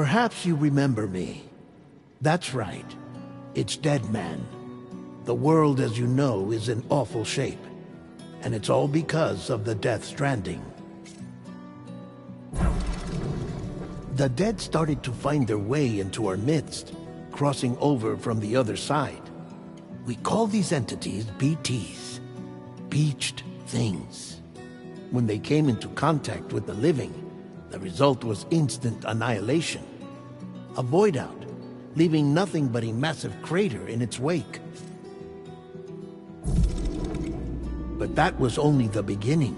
Perhaps you remember me. That's right. It's Deadman. The world, as you know, is in awful shape. And it's all because of the Death Stranding. The dead started to find their way into our midst, crossing over from the other side. We call these entities BTs, Beached Things. When they came into contact with the living, the result was instant annihilation. A void out, leaving nothing but a massive crater in its wake. But that was only the beginning.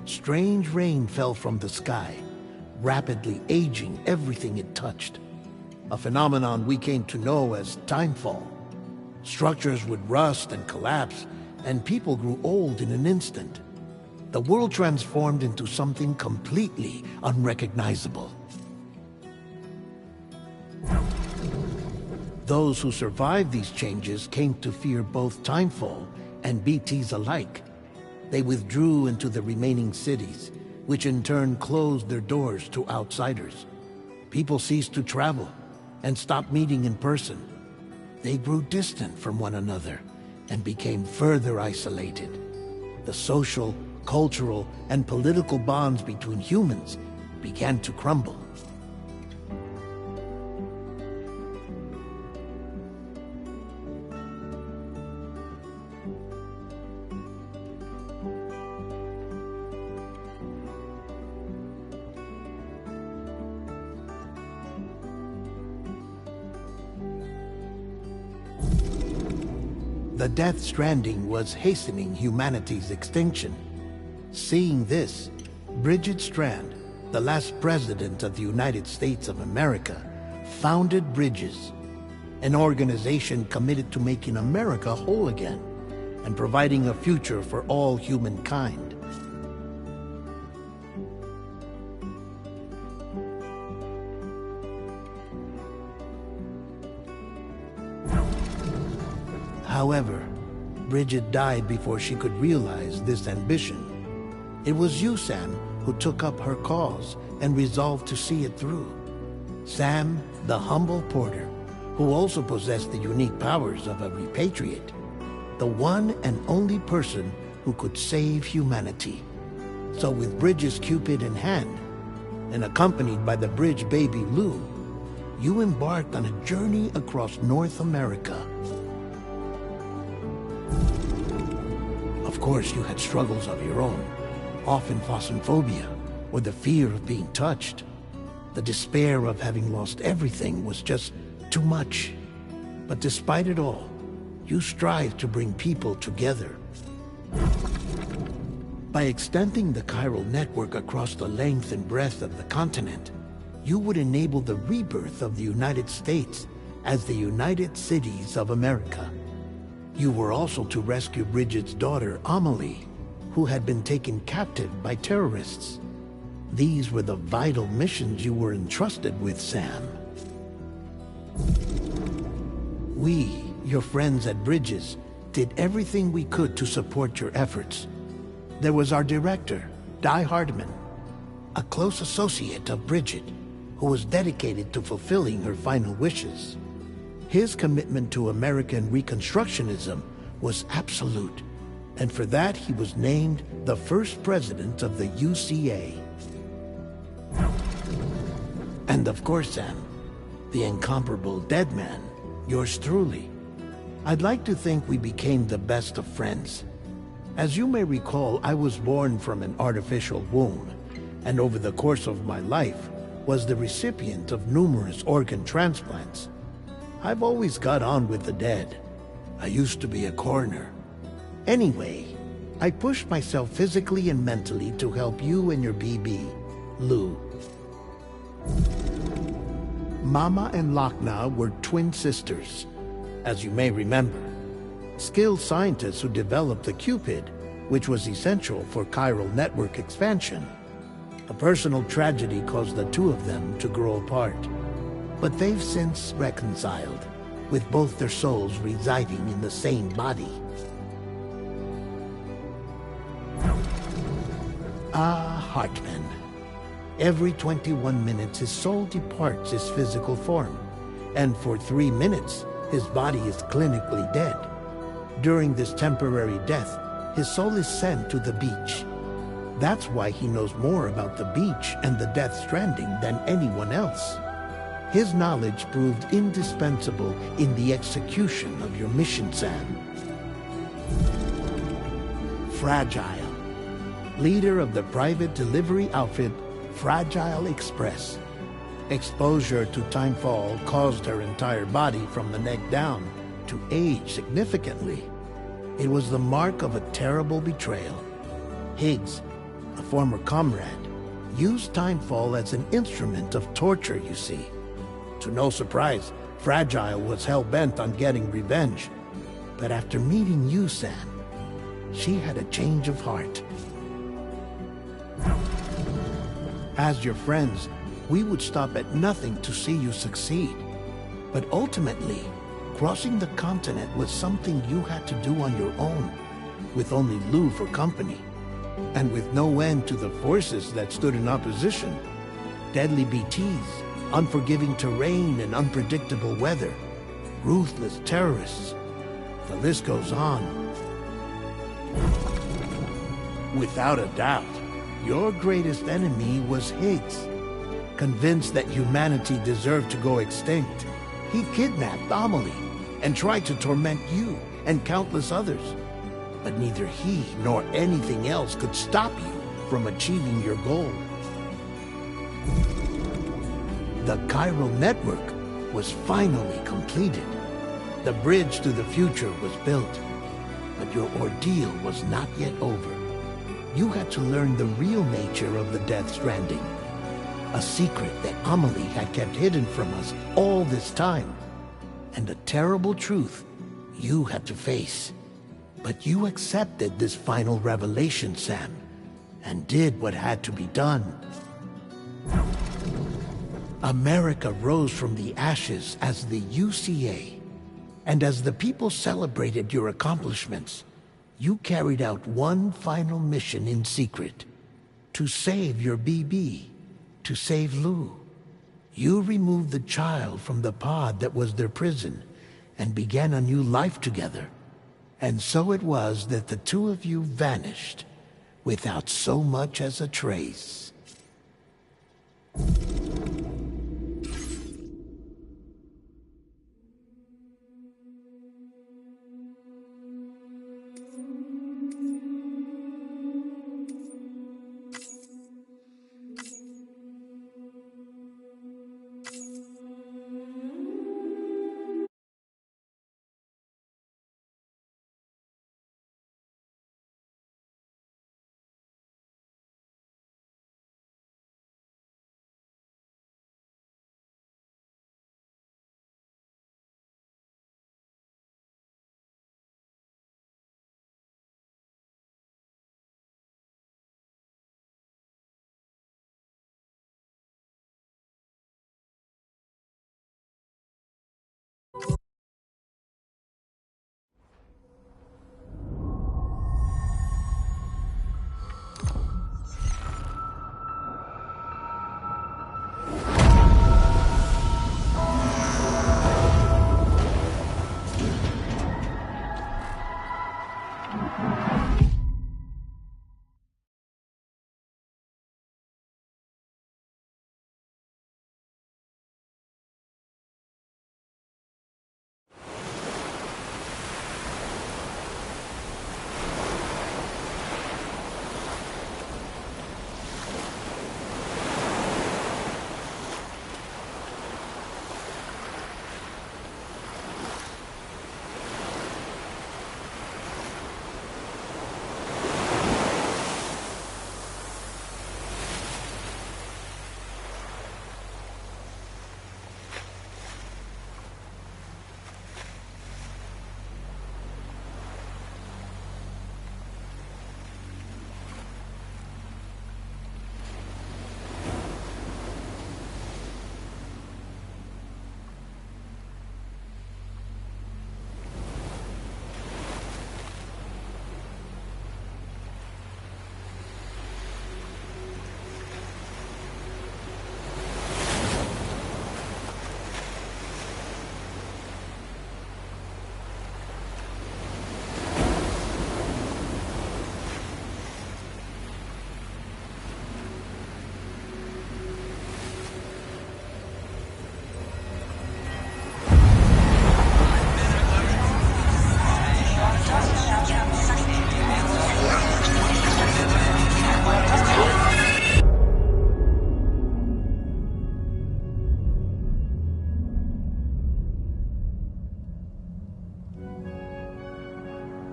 Strange rain fell from the sky, rapidly aging everything it touched. A phenomenon we came to know as timefall. Structures would rust and collapse, and people grew old in an instant. The world transformed into something completely unrecognizable. Those who survived these changes came to fear both timefall and BTs alike. They withdrew into the remaining cities, which in turn closed their doors to outsiders. People ceased to travel and stopped meeting in person. They grew distant from one another and became further isolated. The social, cultural, and political bonds between humans began to crumble. The Death Stranding was hastening humanity's extinction. Seeing this, Bridget Strand, the last president of the United States of America, founded Bridges, an organization committed to making America whole again and providing a future for all humankind. However, Bridget died before she could realize this ambition. It was you, Sam, who took up her cause and resolved to see it through. Sam, the humble porter, who also possessed the unique powers of a repatriate. The one and only person who could save humanity. So with Bridges' Cupid in hand, and accompanied by the Bridge baby Lou, you embarked on a journey across North America. Of course, you had struggles of your own, often phosphorophobia, or the fear of being touched. The despair of having lost everything was just too much. But despite it all, you strive to bring people together. By extending the chiral network across the length and breadth of the continent, you would enable the rebirth of the United States as the United Cities of America. You were also to rescue Bridget's daughter, Amelie, who had been taken captive by terrorists. These were the vital missions you were entrusted with, Sam. We, your friends at Bridges, did everything we could to support your efforts. There was our director, Di Hardman, a close associate of Bridget, who was dedicated to fulfilling her final wishes. His commitment to American Reconstructionism was absolute, and for that he was named the first president of the UCA. And of course, Sam, the incomparable Deadman, yours truly. I'd like to think we became the best of friends. As you may recall, I was born from an artificial womb, and over the course of my life was the recipient of numerous organ transplants. I've always got on with the dead. I used to be a coroner. Anyway, I pushed myself physically and mentally to help you and your BB, Lou. Mama and Lochna were twin sisters, as you may remember. Skilled scientists who developed the Cupid, which was essential for chiral network expansion. A personal tragedy caused the two of them to grow apart. But they've since reconciled, with both their souls residing in the same body. Ah, Hartman. Every 21 minutes, his soul departs his physical form, and for 3 minutes, his body is clinically dead. During this temporary death, his soul is sent to the beach. That's why he knows more about the beach and the Death Stranding than anyone else. His knowledge proved indispensable in the execution of your mission, Sam. Fragile, leader of the private delivery outfit Fragile Express. Exposure to timefall caused her entire body from the neck down to age significantly. It was the mark of a terrible betrayal. Higgs, a former comrade, used timefall as an instrument of torture, you see. To no surprise, Fragile was hell-bent on getting revenge. But after meeting you, Sam, she had a change of heart. As your friends, we would stop at nothing to see you succeed. But ultimately, crossing the continent was something you had to do on your own, with only Lou for company, and with no end to the forces that stood in opposition. Deadly BTs, unforgiving terrain and unpredictable weather, ruthless terrorists. The list goes on. Without a doubt, your greatest enemy was Higgs. Convinced that humanity deserved to go extinct, he kidnapped Anomaly and tried to torment you and countless others. But neither he nor anything else could stop you from achieving your goal. The chiral network was finally completed. The bridge to the future was built. But your ordeal was not yet over. You had to learn the real nature of the Death Stranding. A secret that Amelie had kept hidden from us all this time. And a terrible truth you had to face. But you accepted this final revelation, Sam, and did what had to be done. America rose from the ashes as the UCA. And as the people celebrated your accomplishments, you carried out one final mission in secret. To save your BB. To save Lou. You removed the child from the pod that was their prison and began a new life together. And so it was that the two of you vanished without so much as a trace.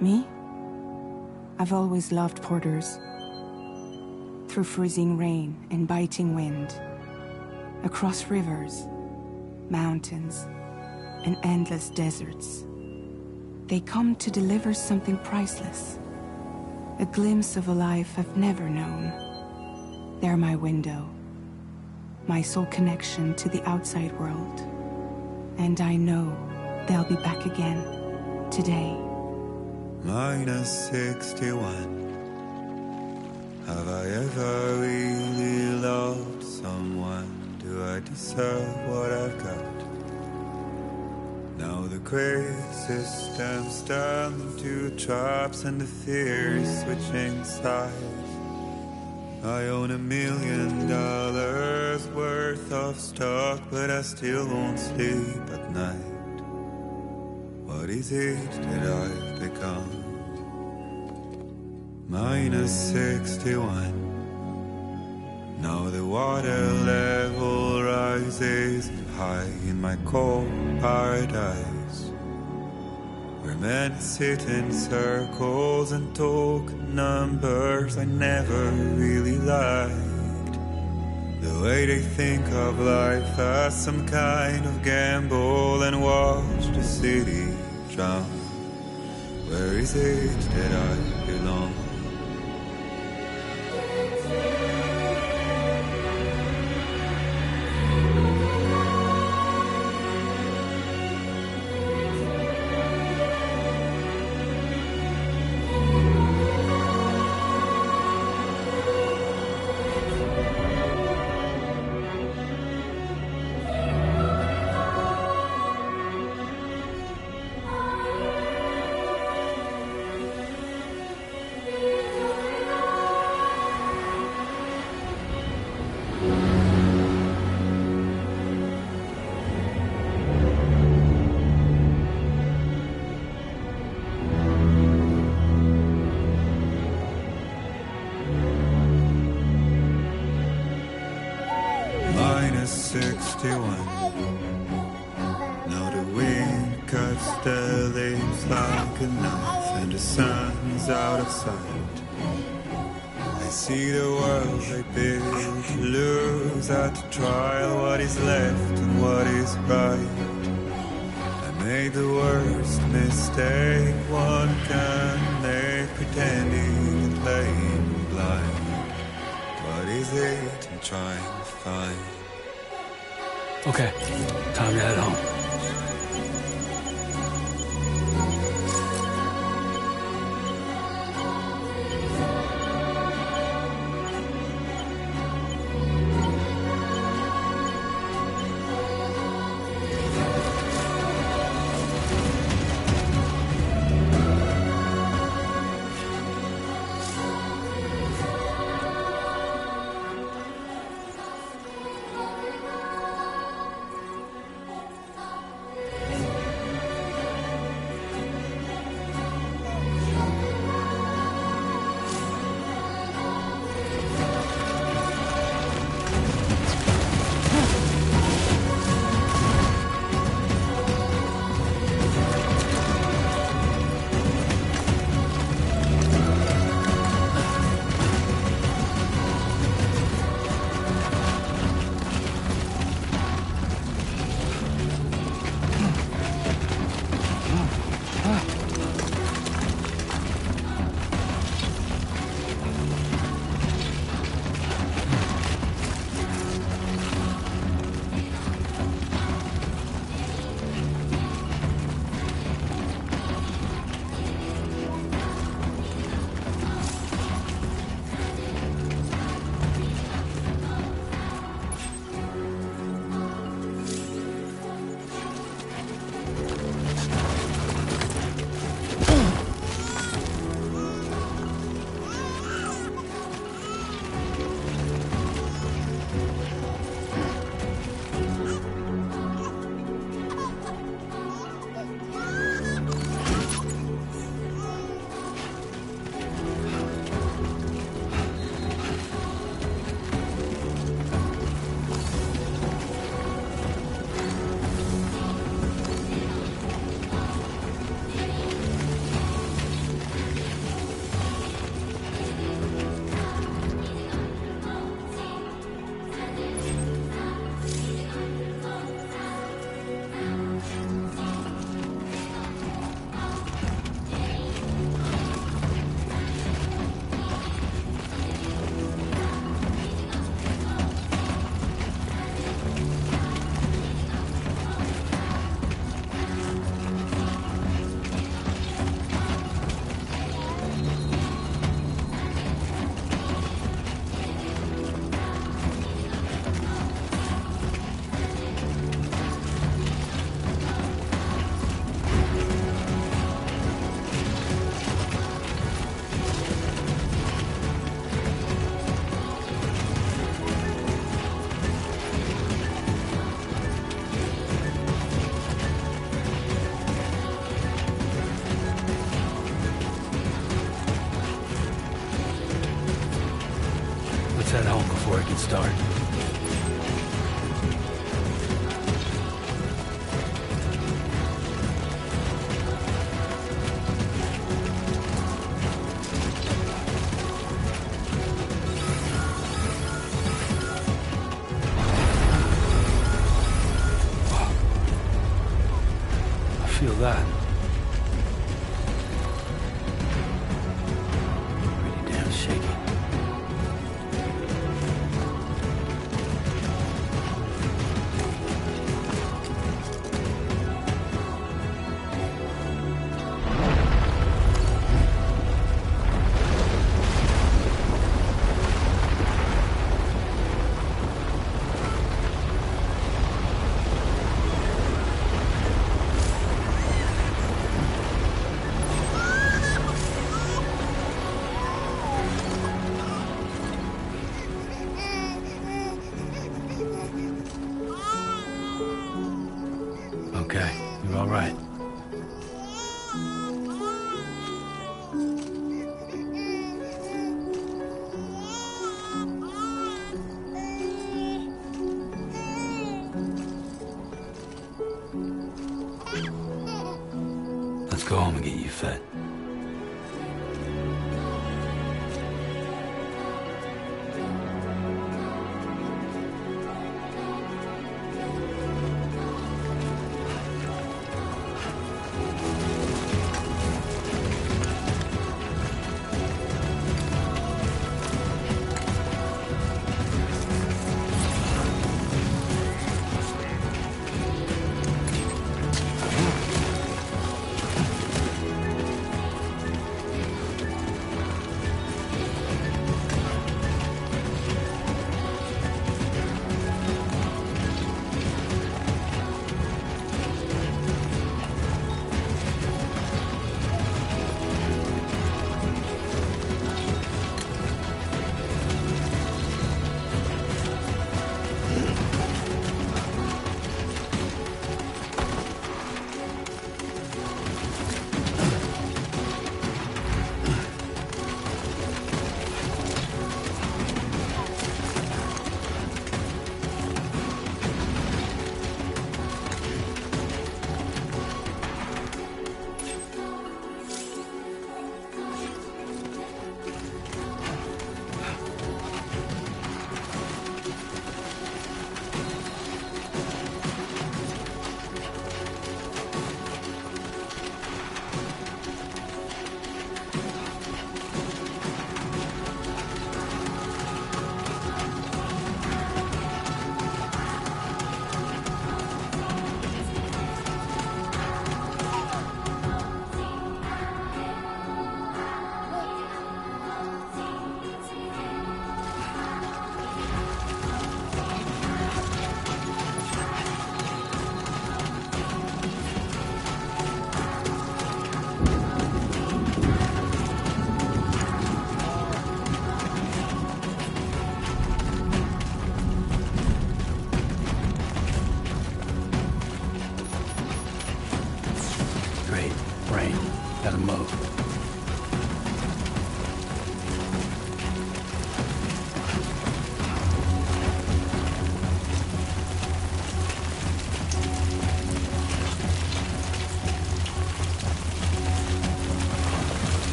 Me? I've always loved porters. Through freezing rain and biting wind, across rivers, mountains, and endless deserts, they come to deliver something priceless, a glimpse of a life I've never known. They're my window, my sole connection to the outside world, and I know they'll be back again today. -61. Have I ever really loved someone? Do I deserve what I've got? Now the great system's turned into traps and the fears switching sides. I own $1 million worth of stock, but I still won't sleep at night. What is it that I've become? -61. Now the water level rises high in my cold paradise, where men sit in circles and talk numbers I never really liked. The way they think of life as some kind of gamble and watch the city drown. Where is it that I belong? -61. Now the wind cuts the leaves like a knife and the sun's out of sight. I see the world I built to lose at the trial, what is left and what is right. I made the worst mistake one can make, pretending and playing blind. What is it I'm trying to find? Okay, time to head home. start. Feel that. Pretty damn shaky. Okay, you're all right. Let's go home and get you fed. Gotta move.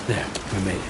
There, we made it.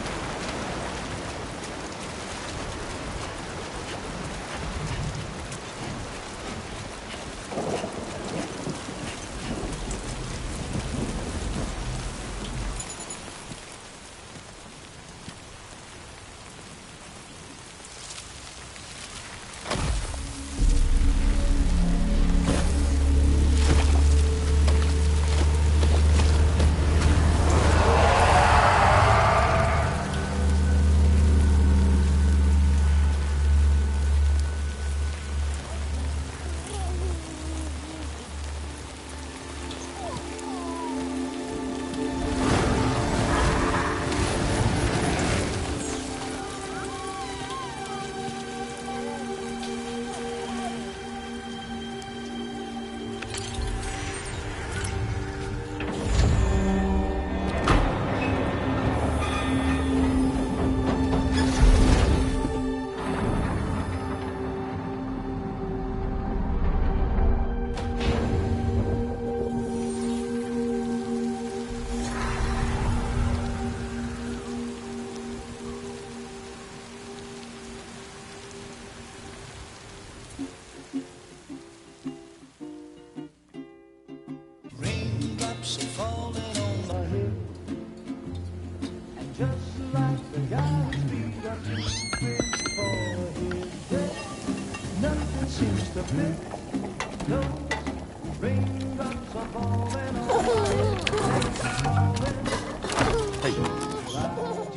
Hey.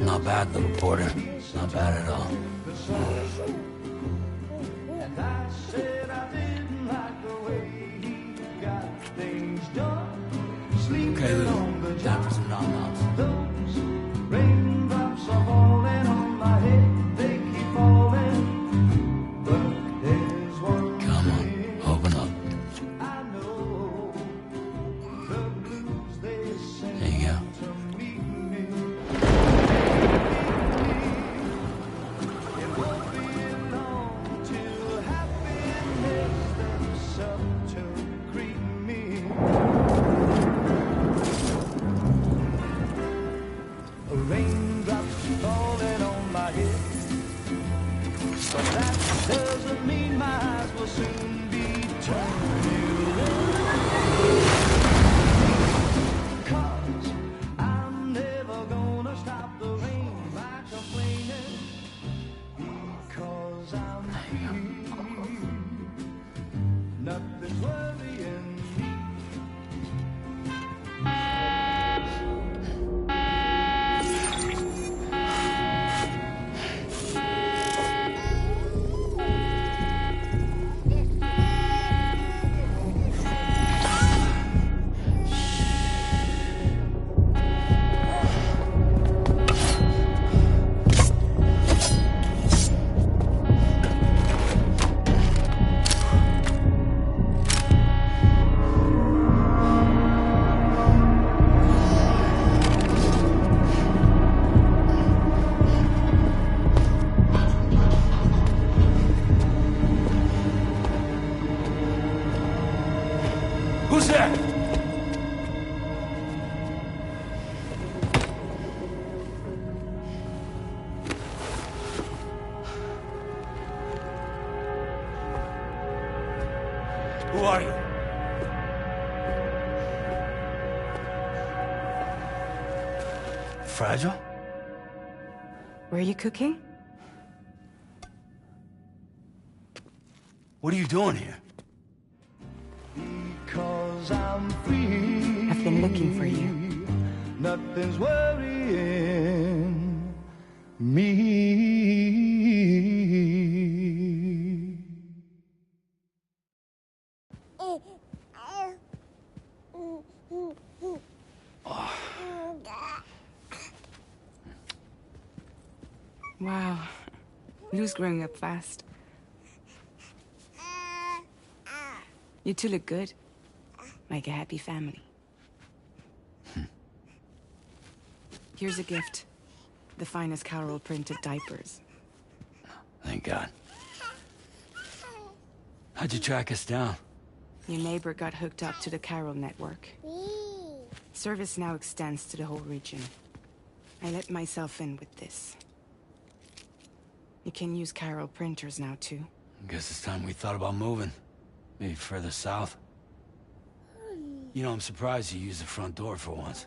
Not bad, little porter. Not bad at all. Okay, little. Time for some nom-noms. Come on, open up. There you go. Who's there? Who are you? Fragile? Were you cooking? What are you doing here? I've been looking for you. Nothing's worrying me. Wow. Lou's growing up fast. You two look good. Like a happy family. Here's a gift. The finest Carol printed diapers. Thank God. How'd you track us down? Your neighbor got hooked up to the Carol network. Service now extends to the whole region. I let myself in with this. You can use chiral printers now, too. Guess it's time we thought about moving. Maybe further south. You know, I'm surprised you used the front door for once.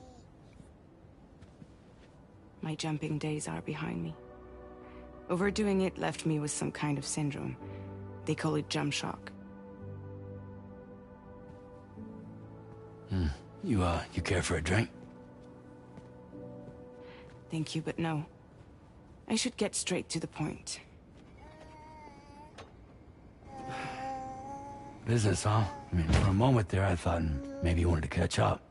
My jumping days are behind me. Overdoing it left me with some kind of syndrome. They call it jump shock. You care for a drink? Thank you, but no. I should get straight to the point. Business, huh? I mean, for a moment there, I thought maybe you wanted to catch up.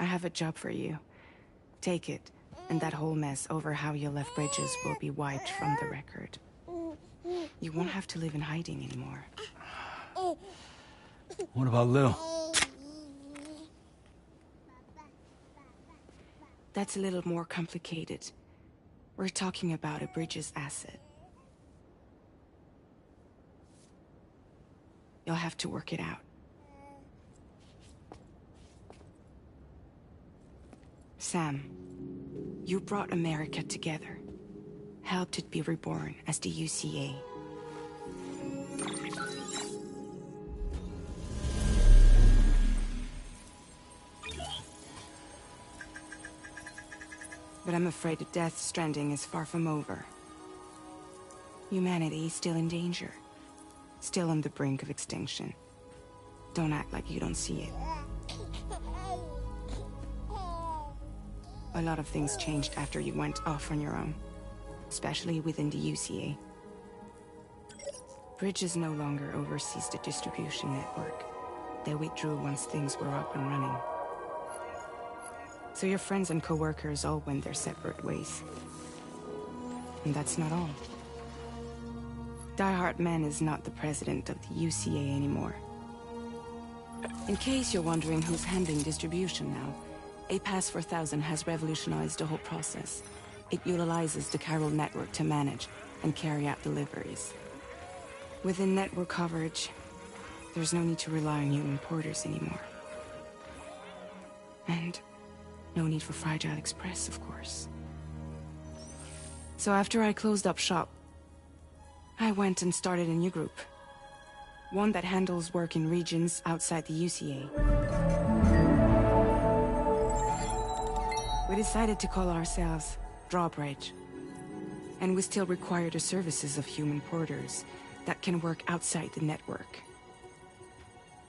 I have a job for you. Take it, and that whole mess over how you left Bridges will be wiped from the record. You won't have to live in hiding anymore. What about Lil? That's a little more complicated. We're talking about a Bridges asset. You'll have to work it out. Sam, you brought America together. Helped it be reborn as the UCA. But I'm afraid that Death Stranding is far from over. Humanity is still in danger. Still on the brink of extinction. Don't act like you don't see it. A lot of things changed after you went off on your own. Especially within the UCA. Bridges no longer oversees the distribution network. They withdrew once things were up and running. So your friends and co-workers all went their separate ways. And that's not all. Die Hard Man is not the president of the UCA anymore. In case you're wondering who's handling distribution now, A Pass 4000 has revolutionized the whole process. It utilizes the chiral network to manage and carry out deliveries. Within network coverage, there's no need to rely on human porters anymore. And no need for Fragile Express, of course. So after I closed up shop, I went and started a new group. One that handles work in regions outside the UCA. We decided to call ourselves Drawbridge. And we still require the services of human porters that can work outside the network.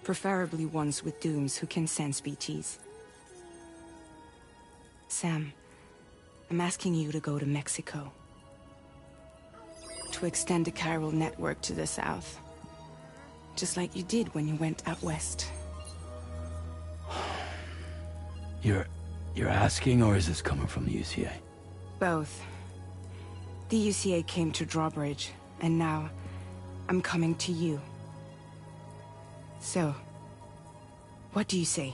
Preferably ones with dooms who can sense BTs. Sam, I'm asking you to go to Mexico. To extend the chiral network to the south. Just like you did when you went out west. You're asking, or is this coming from the UCA? Both. The UCA came to Drawbridge, and now I'm coming to you. So, what do you say?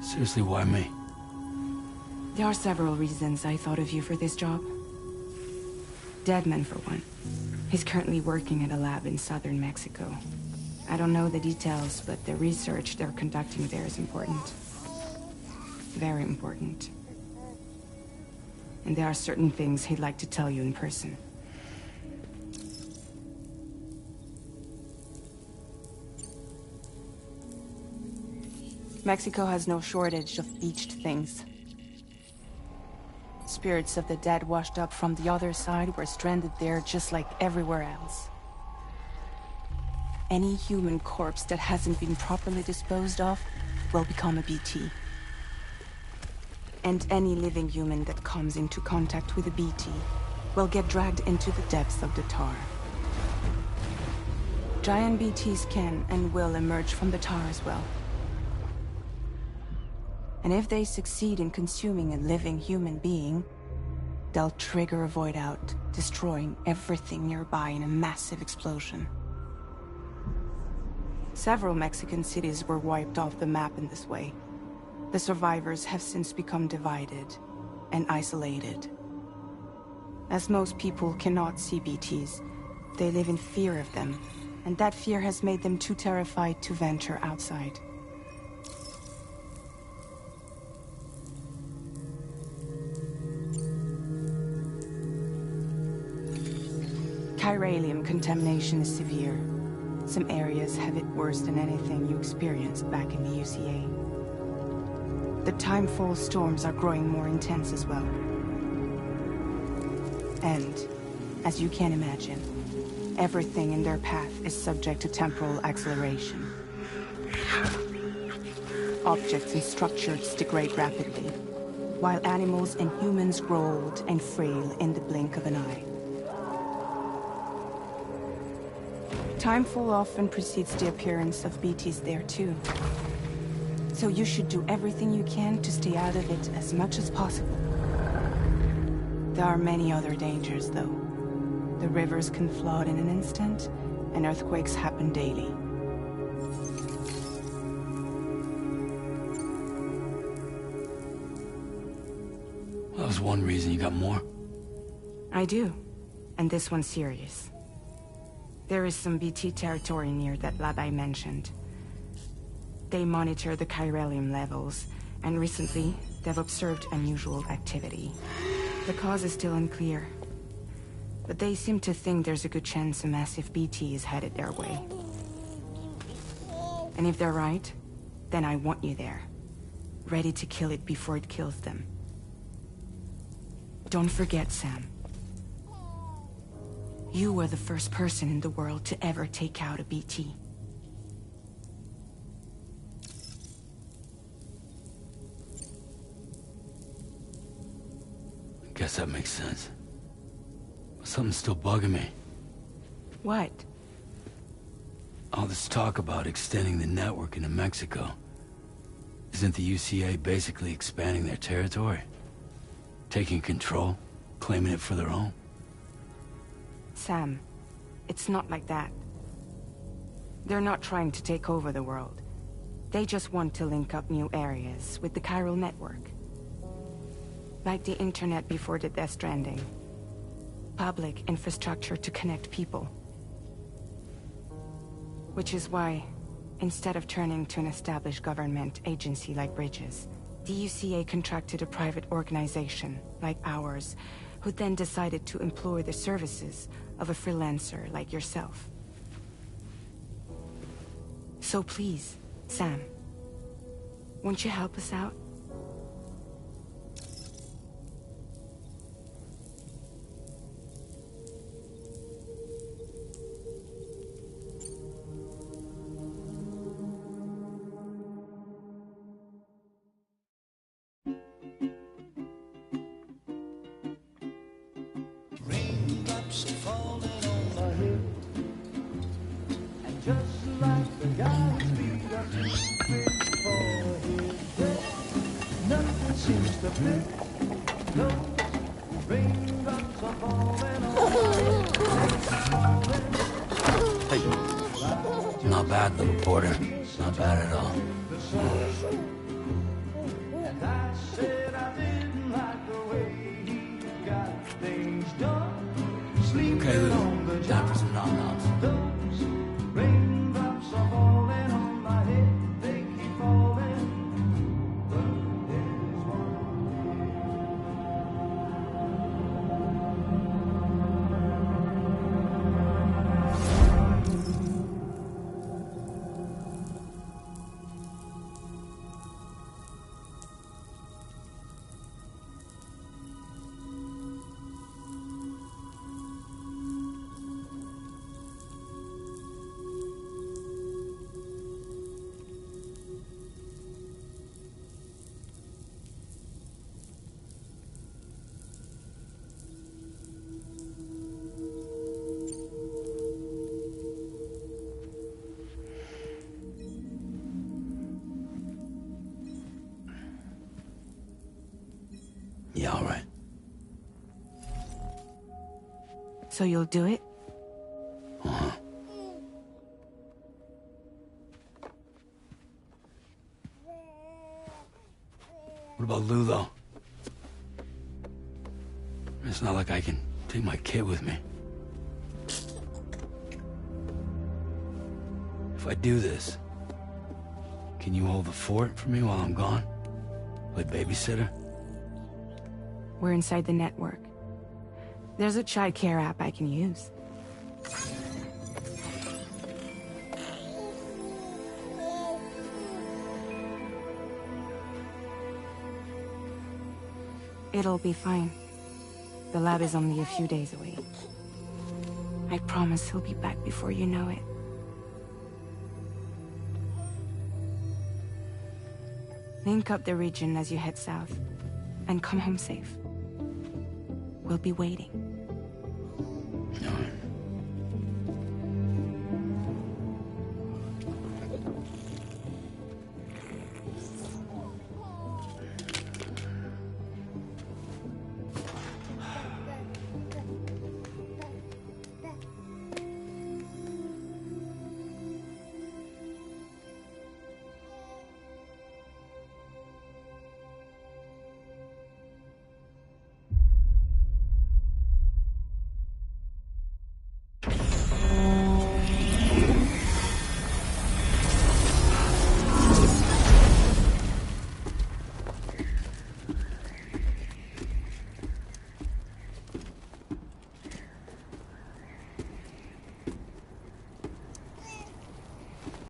Seriously, why me? There are several reasons I thought of you for this job. Deadman, for one. He's currently working at a lab in southern Mexico. I don't know the details, but the research they're conducting there is important. Very important. And there are certain things he'd like to tell you in person. Mexico has no shortage of beached things. Spirits of the dead washed up from the other side were stranded there just like everywhere else. Any human corpse that hasn't been properly disposed of will become a BT. And any living human that comes into contact with a BT will get dragged into the depths of the tar. Giant BTs can and will emerge from the tar as well. And if they succeed in consuming a living human being, they'll trigger a void out, destroying everything nearby in a massive explosion. Several Mexican cities were wiped off the map in this way. The survivors have since become divided and isolated. As most people cannot see BTs, they live in fear of them, and that fear has made them too terrified to venture outside. Chiralium contamination is severe. Some areas have it worse than anything you experienced back in the UCA. The timefall storms are growing more intense as well. And, as you can imagine, everything in their path is subject to temporal acceleration. Objects and structures degrade rapidly, while animals and humans grow old and frail in the blink of an eye. Timefall often precedes the appearance of BTs there too. So you should do everything you can to stay out of it as much as possible. There are many other dangers, though. The rivers can flood in an instant, and earthquakes happen daily. That was one reason. You got more? I do, and this one's serious. There is some BT territory near that lab I mentioned. They monitor the chiralium levels, and recently, they've observed unusual activity. The cause is still unclear, but they seem to think there's a good chance a massive BT is headed their way. And if they're right, then I want you there, ready to kill it before it kills them. Don't forget, Sam. You were the first person in the world to ever take out a BT. I guess that makes sense. But something's still bugging me. What? All this talk about extending the network into Mexico. Isn't the UCA basically expanding their territory? Taking control? Claiming it for their own? Sam, it's not like that. They're not trying to take over the world. They just want to link up new areas with the chiral network. Like the internet before the Death Stranding. Public infrastructure to connect people. Which is why, instead of turning to an established government agency like Bridges, the UCA contracted a private organization, like ours, who then decided to employ the services of a freelancer like yourself. So please, Sam, won't you help us out? Not bad, little Porter. Not bad at all. Okay, Lou. Time for some nom-noms. Yeah, all right. So you'll do it? Uh-huh. What about Lou, though? It's not like I can Take my kid with me. If I do this, can you hold the fort for me while I'm gone? Play babysitter? We're inside the network. There's a child care app I can use. It'll be fine. The lab is only a few days away. I promise he'll be back before you know it. Link up the region as you head south, and come home safe. We'll be waiting.